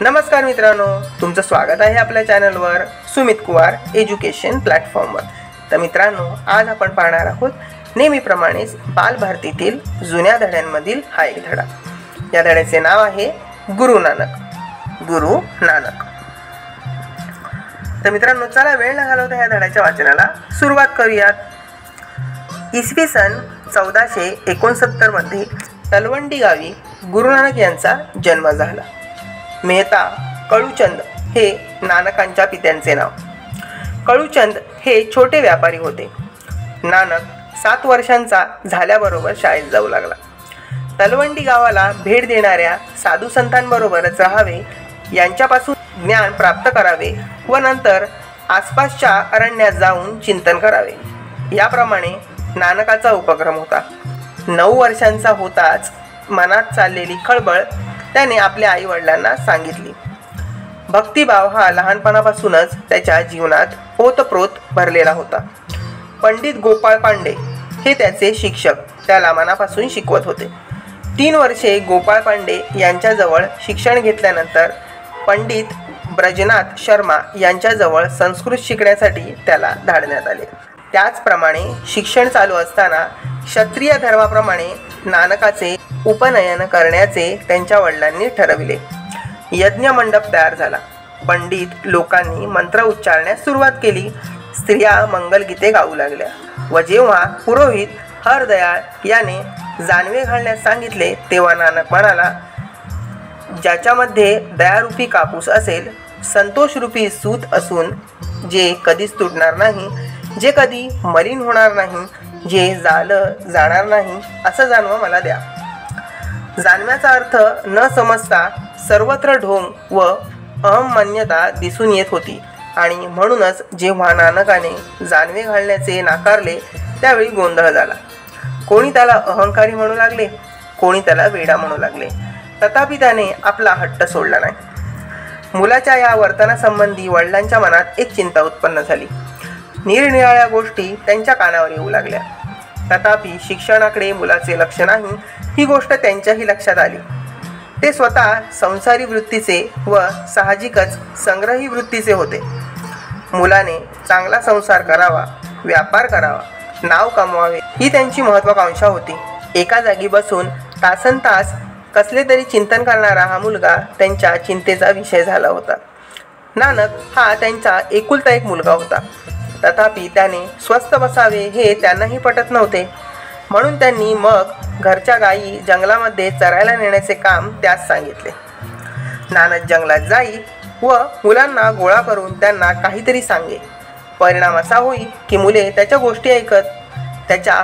नमस्कार मित्रांनो, तुमचं स्वागत आहे आपल्या चॅनलवर सुमित कुवार एज्युकेशन प्लॅटफॉर्मवर। तर मित्रांनो, आज आपण पाहणार आहोत नेहमीप्रमाणेच बालभारतीतील जुन्या धड्यांमधील हा एक धडा। या धड्याचे नाव आहे गुरु नानक। गुरु नानक। तर मित्रांनो, चला वेळ न घालवता या धड्याच्या वाचनाला सुरुवात करूयात। इसवी सन 1469 मध्ये तलवंडी गावी गुरु नानक यांचा जन्म झाला। मेहता कळूचंद हे नानकांच्या पित्यांचे नाव। कळूचंद हे छोटे व्यापारी होते। नानक 7 वर्षांचा झाल्याबरोबर शाळेत जाऊ लागला। तलवंडी गावाला भेट देणाऱ्या साधू संतांबरोबरच राहावे, यांच्यापासून ज्ञान प्राप्त करावे व नंतर आसपासच्या अरण्यात जाऊन चिंतन करावे, याप्रमाणे नानकाचा उपक्रम होता। 9 वर्षांचा होताच मनात चाललेली खळबळ त्याने आपल्या आईवडिलांना सांगितली। भक्तिभाव हा लहानपणापासूनच त्याच्या जीवनात ओतप्रोत भरलेला होता। पंडित गोपाळ पांडे हे त्याचे शिक्षक त्याला मनापासून शिकवत होते। 3 वर्षे गोपाळ पांडे यांच्याजवळ शिक्षण घेतल्यानंतर पंडित ब्रजनाथ शर्मा यांच्याजवळ संस्कृत शिकण्यासाठी त्याला धाडण्यात आले। त्याचप्रमाणे शिक्षण चालू असताना क्षत्रिय धर्माप्रमाणे नानकाचे उपनयन करण्याचे त्यांच्या वडिलांनी ठरविले। यज्ञ मंडप तयार झाला। पंडित लोकांनी मंत्र उच्चारण्यास सुरुवात केली। स्त्रिया मंगलगीते गाऊ लागल्या व जेव्हा पुरोहित हरदयाळ याने जानवे घालण्यास सांगितले, तेव्हा नानक म्हणाला, ज्याच्यामध्ये दयारूपी कापूस असेल, संतोषरूपी सूत असून जे कधीच तुटणार नाही, जे कधी मलिन होणार नाही, जे जाणार नाही, असं जानवं मला द्या। जानव्याचा अर्थ न समजता सर्वत्र ढोंग व अहंमान्यता दिसून येत होती आणि म्हणूनच जेव्हा नानकाने जानवे घालण्याचे नाकारले, त्यावेळी गोंधळ झाला। कोणी त्याला अहंकारी म्हणू लागले, कोणी त्याला वेडा म्हणू लागले, तथापि त्याने आपला हट्ट सोडला नाही। मुलाच्या या वर्तनासंबंधी वडिलांच्या मनात एक चिंता उत्पन्न झाली। निरनिराळ्या गोष्टी त्यांच्या कानावर येऊ लागल्या, तथापि शिक्षणाकडे मुलाचे लक्ष नाही, ही गोष्ट त्यांच्याही लक्षात आली। ते स्वतः संसारी वृत्तीचे व साहजिकच संग्रही वृत्तीचे होते। मुलाने चांगला संसार करावा, व्यापार करावा, नाव कमवावे, ही त्यांची महत्त्वाकांक्षा होती। एका जागी बसून तासनतास कसले तरी चिंतन करणारा हा मुलगा त्यांच्या चिंतेचा विषय झाला होता। नानक हा त्यांचा एकुलता एक मुलगा होता, तथापि त्याने स्वस्थ बसावे हे त्यांनाही पटत नव्हते। म्हणून त्यांनी मग घरच्या गायी जंगलामध्ये चरायला नेण्याचे काम त्यास सांगितले। नानक जंगलात जाई व मुलांना गोळा करून त्यांना काहीतरी सांगे। परिणाम असा होई की मुले त्याच्या गोष्टी ऐकत त्याच्या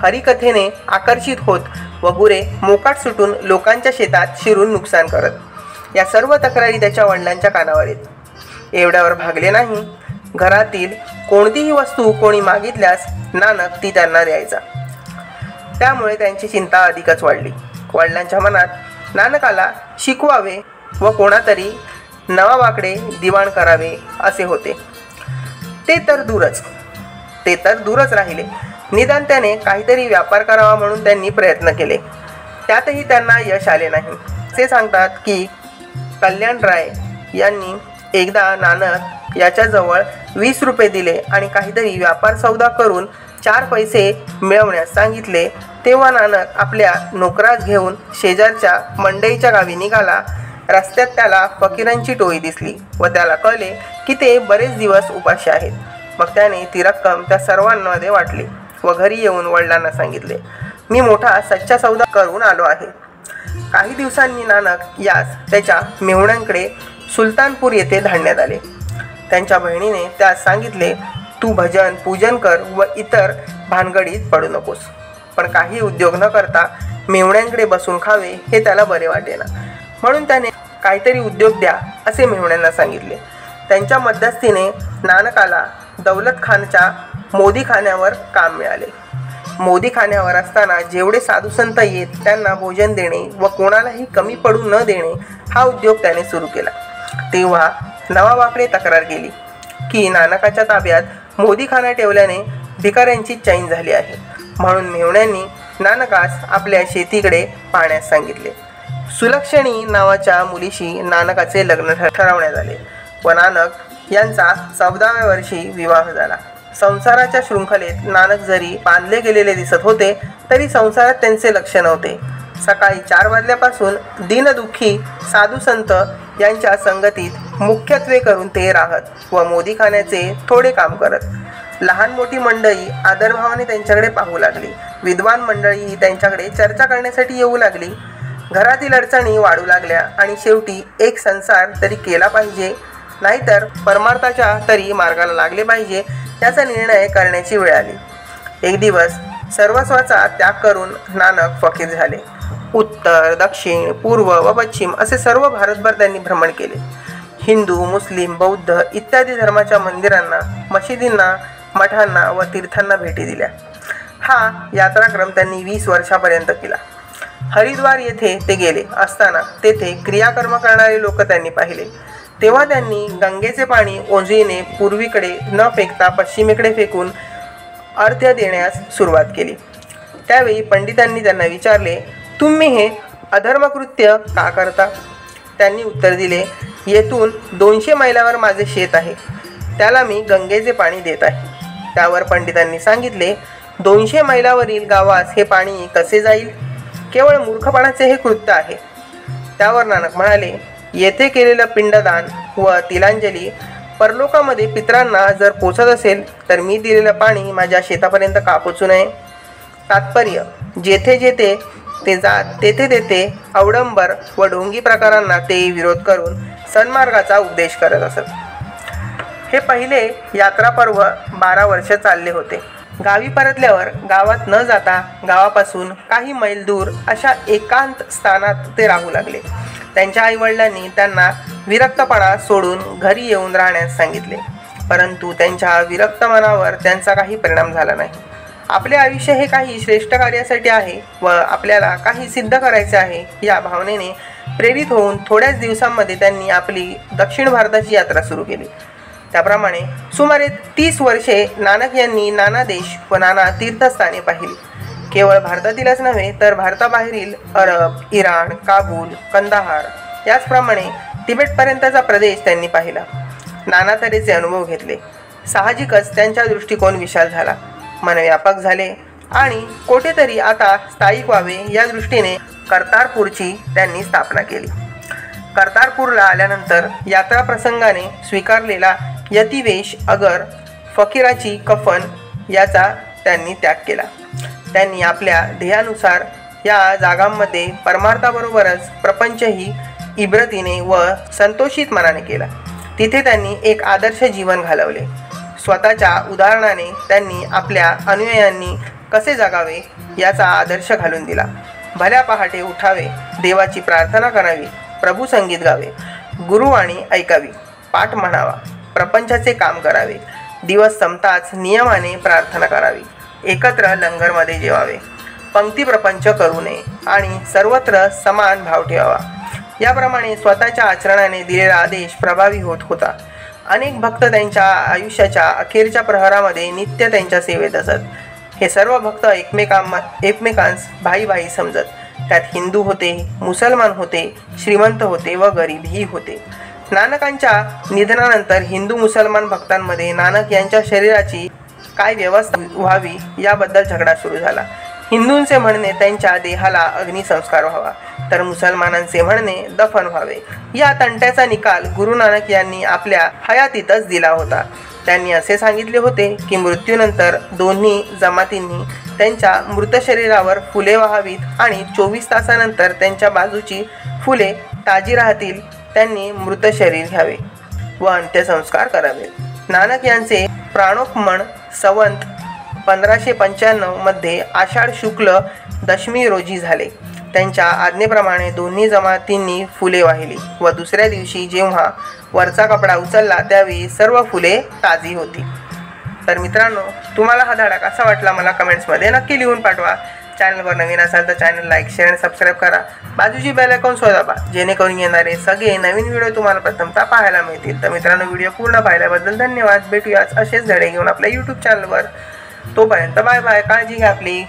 हरिकथेने आकर्षित होत व गुरे मोकाट सुटून लोकांच्या शेतात शिरून नुकसान करत। या सर्व तक्रारी त्याच्या वडिलांच्या कानावर येत। एवढ्यावर भागले नाही, घरातील कोणतीही वस्तू कोणी मागितल्यास नानक ती त्यांना द्यायचा। त्यामुळे त्यांची चिंता अधिकच वाढली। वडिलांच्या मनात नानकाला शिकवावे व कोणातरी नवाबाकडे दिवाण करावे असे होते। ते तर दूरच राहिले। निदान त्याने काहीतरी व्यापार करावा म्हणून त्यांनी प्रयत्न केले, त्यातही त्यांना यश आले नाही। ते सांगतात की कल्याणराय यांनी एकदा नानक याच्याजवळ 20 रुपये दिले आणि काहीतरी व्यापार सौदा करून 4 पैसे मिळवण्यास सांगितले। तेव्हा नानक आपल्या नोकरास घेऊन शेजारच्या मंडईच्या गावी निघाला। रस्त्यात त्याला फकीरांची टोळी दिसली व त्याला कळले की ते बरेच दिवस उपाशी आहेत। मग त्याने ती रक्कम त्या सर्वांमध्ये वाटली व घरी येऊन वडिलांना सांगितले, मी मोठा सच्चा सौदा करून आलो आहे। काही दिवसांनी नानक यास त्याच्या मेहुण्यांकडे सुलतानपूर येथे धाडण्यात आले। त्यांच्या बहिणीने त्यास सांगितले, तू भजन पूजन कर व इतर भानगडीत पडू नकोस। पण काही उद्योग न करता मेहुण्यांकडे बसून खावे हे त्याला बरे वाटेना, म्हणून त्याने काहीतरी उद्योग द्या असे मेहुण्यांना सांगितले। त्यांच्या मध्यस्थीने नानकाला दौलतखानच्या मोदीखान्यावर काम मिळाले। मोदीखान्यावर असताना जेवढे साधू संत येत त्यांना भोजन देणे व कोणालाही कमी पडू न देणे हा उद्योग त्याने सुरू केला। तेव्हा नवाबाकडे तक्रार केली की नानकाच्या ताब्यात मोदीखाना ठेवल्याने भिकाऱ्यांची चैन झाली आहे। म्हणून मेहुण्यांनी नानकास आपल्या शेतीकडे पाहण्यास सांगितले। सुलक्षणी नावाच्या मुलीशी नानकाचे लग्न ठरवण्यात आले व नानक यांचा 14व्या वर्षी विवाह झाला. संसाराच्या शृंखलेत नानक जरी बांधले गेलेले दिसत होते तरी संसारात त्यांचे लक्ष नव्हते. सकाळी 4 वाजल्यापासून दीनदुःखी साधू संत यांच्या संगतीत मुख्यत्वे करून ते राहत व मोदीखान्याचे थोडे काम करत. लहान मोठी मंडळी आदरभावाने त्यांच्याकडे पाहू लागली. विद्वान मंडळी त्यांच्याकडे चर्चा करण्यासाठी येऊ लागली. घरातील अडचणी वाढू लागल्या आणि शेवटी एक संसार तरी केला पाहिजे, नाहीतर परमार्थाच्या तरी मार्गाला लागले पाहिजे याचा निर्णय करण्याची वेळ आली. एक दिवस सर्वस्वाचा त्याग करून नानक फकीर झाले. उत्तर, दक्षिण, पूर्व व पश्चिम असे सर्व भारतभर त्यांनी भ्रमण केले. हिंदू, मुस्लिम, बौद्ध इत्यादी धर्माच्या मंदिरांना, मशिदींना, मठांना व तीर्थांना भेटी दिल्या. हा यात्राक्रम त्यांनी 20 वर्षापर्यंत केला. हरिद्वार येथे ते गेले असताना तेथे क्रियाकर्म करणारे लोक त्यांनी पाहिले. तेव्हा त्यांनी गंगेचे पाणी ओंजळीने पूर्वीकडे न फेकता पश्चिमेकडे फेकून अर्घ्य देण्यास सुरुवात केली. त्यावेळी पंडितांनी त्यांना विचारले, तुम्ही हे अधर्मकृत्य का करता? त्यांनी उत्तर दिले, येथून 200 मैलावर माझे शेत आहे, त्याला मी गंगेचे पाणी देत आहे. त्यावर पंडितांनी सांगितले, 200 मैलावरील गावास हे पाणी कसे जाईल? केवळ मूर्खपणाचे हे कृत्य आहे. त्यावर नानक म्हणाले, येथे केलेलं पिंडदान व तिलांजली परलोकामध्ये पितरांना जर पोचत असेल तर मी दिलेलं पाणी माझ्या शेतापर्यंत का पोचू नये? तात्पर्य, जेथे जेथे ते जात तेथे तेथे अवडंबर व ढोंगी प्रकारांना ते विरोध करून सन्मार्गाचा उपदेश करत असत. हे पहिले यात्रा पर्व 12 वर्ष चालले होते. गावी परतल्यावर गावात न जाता गावापासून काही मैल दूर अशा एकांत स्थानात ते राहू लागले. त्यांच्या आईवडिलांनी त्यांना विरक्तपणा सोडून घरी येऊन राहण्यास सांगितले, परंतु त्यांच्या विरक्त मनावर त्यांचा काही परिणाम झाला नाही. आपले आयुष्य हे काही श्रेष्ठ कार्यासाठी आहे व आपल्याला काही सिद्ध करायचे आहे या भावनेने प्रेरित होऊन थोड्याच दिवसांमध्ये त्यांनी आपली दक्षिण भारताची यात्रा सुरू केली. त्याप्रमाणे सुमारे 30 वर्षे नानक यांनी नाना देश व नाना तीर्थस्थाने पाहिली. केवळ भारतातीलच नव्हे तर भारताबाहेरील अरब, इराण, काबूल, कंदाहार याचप्रमाणे तिबेटपर्यंतचा प्रदेश त्यांनी पाहिला. नाना तऱ्हेचे अनुभव घेतले. साहजिकच त्यांचा दृष्टिकोन विशाल झाला, मन व्यापक झाले आणि कोठेतरी आता स्थायिक व्हावे या दृष्टीने कर्तारपूरची त्यांनी स्थापना केली. कर्तारपूरला आल्यानंतर यात्रा प्रसंगाने स्वीकारलेला यतिवेश अगर, फकीराची कफन याचा त्यांनी त्याग केला. त्यांनी आपल्या ध्येयानुसार या जागांमध्ये परमार्थाबरोबरच प्रपंचही इब्रतीने व संतोषित मनाने केला. तिथे त्यांनी एक आदर्श जीवन घालवले. स्वतःच्या उदाहरणाने त्यांनी आपल्या अनुयायांनी कसे जगावे याचा आदर्श घालून दिला. भल्या पहाटे उठावे, देवाची प्रार्थना करावी, प्रभू संगीत गावे, गुरुवाणी ऐकावी, पाठ म्हणावा, प्रपंचाचे काम करावे, दिवस संपताच नियमाने प्रार्थना करावी, एकत्र लंगरमध्ये जेवावे, पंक्ती प्रपंच करू नये आणि सर्वत्र समान भाव ठेवावा. याप्रमाणे स्वतःच्या आचरणाने दिलेला आदेश प्रभावी होत होता. अनेक भक्त त्यांच्या आयुष्याच्या अखेरच्या प्रहरामध्ये नित्य त्यांच्या सेवेत असत. हे सर्व भक्त एकमेकांस भाई भाई समजत. त्यात हिंदू होते, मुसलमान होते, श्रीमंत होते व गरीबही होते. नानकांच्या निधनानंतर हिंदू मुसलमान भक्तांमध्ये नानक यांच्या शरीराची काय व्यवस्था व्हावी याबद्दल झगडा सुरू झाला. हिंदूंचे म्हणणे त्यांच्या देहाला अग्निसंस्कार व्हावा, तर मुसलमानांचे म्हणणे दफन व्हावे. या तंट्याचा निकाल गुरु नानक यांनी आपल्या हयातीतच दिला होता. त्यांनी असे सांगितले होते की मृत्यूनंतर दोन्ही जमातींनी त्यांच्या मृत शरीरावर फुले वाहावीत आणि 24 तासानंतर त्यांच्या बाजूची फुले ताजी राहतील त्यांनी मृत शरीर घ्यावे व अंत्यसंस्कार करावेत. नानक यांचे प्राणोपमन संवत 1595 मध्ये आषाढ शुक्ल दशमी रोजी झाले. त्यांच्या आज्ञेप्रमाणे दोन्ही जमातींनी फुले वाहिली व दुसऱ्या दिवशी जेव्हा वरचा कपडा उचलला त्यावेळी सर्व फुले ताजी होती. तर मित्रांनो, तुम्हाला हा धडा कसा वाटला मला कमेंट्समध्ये नक्की लिहून पाठवा. चॅनलवर नवीन असाल तर चॅनल लाईक, शेअर आणि सबस्क्राईब करा. बाजूची बेल आयकॉन दाबा जेणेकरून येणारे सगळे नवीन व्हिडिओ तुम्हाला प्रथमतः पाहायला मिळतील. तर मित्रांनो, व्हिडिओ पूर्ण पाहिल्याबद्दल धन्यवाद. भेटूयाच असेच धडे घेऊन आपल्या यूट्यूब चॅनलवर. तोपर्यंत बाय बाय. काळजी घ्या आपली.